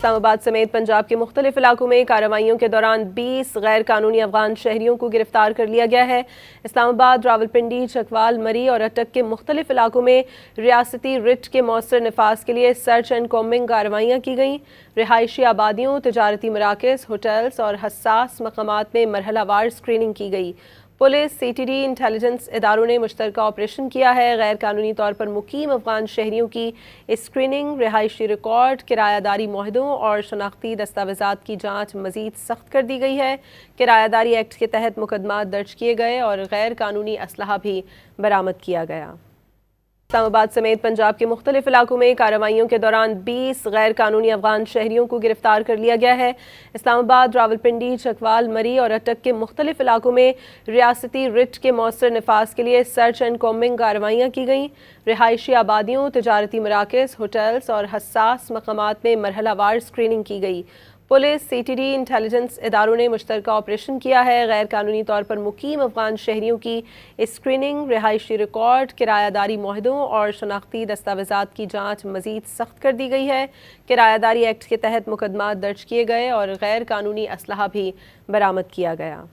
اسلام آباد سمیت پنجاب کے مختلف علاقوں میں کارروائیوں کے دوران 20 غیر قانونی افغان شہریوں کو گرفتار کر لیا گیا ہے۔ اسلام آباد، راولپنڈی، چکوال، مری اور اٹک کے مختلف علاقوں میں ریاستی رٹ کے مؤثر نفاذ کے لیے سرچ اینڈ کومبنگ کارروائیاں کی گئیں۔ رہائشی آبادیوں، تجارتی مراکز، ہوٹلز اور حساس مقامات میں مرحلہ وار سکریننگ کی گئی۔ Police, C T D, intelligence اداروں نے مشترکہ آپریشن کیا ہے۔ غیر قانونی طور پر مقیم افغان شہریوں کی اسکریننگ، رہائشی ریکارڈ، کرایہ داری معاہدوں اور شناختی دستاویزات کی جانچ مزید سخت کر دی گئی ہے۔ کرایہ داری ایکٹ کے تحت مقدمات درج کیے گئے اور غیر قانونی اسلحہ بھی برآمد کیا گیا۔ اسلام آباد سمیت پنجاب کے مختلف علاقوں میں کارروائیوں کے دوران 20 غیر قانونی افغان شہریوں کو گرفتار کر لیا گیا ہے۔ اسلام آباد، راولپنڈی، چکوال، مری اور اٹک کے مختلف علاقوں میں ریاستی رٹ کے مؤثر نفاذ کے لیے سرچ اینڈ کومبنگ کارروائیاں کی گئیں۔ رہائشی آبادیوں، تجارتی مراکز، ہوٹلز اور حساس مقامات میں مرحلہ وار سکریننگ کی گئی۔ Police, C T D, intelligence اداروں نے مشترکہ آپریشن کیا ہے۔ غیر قانونی طور پر مقیم افغان شہریوں کی اسکریننگ، رہائشی ریکارڈ، کرایہ داری معاہدوں اور شناختی دستاویزات کی جانچ مزید سخت کر دی گئی ہے۔ کرایہ داری ایکٹ کے تحت مقدمات درج کیے گئے اور غیر قانونی اسلحہ بھی برآمد کیا گیا۔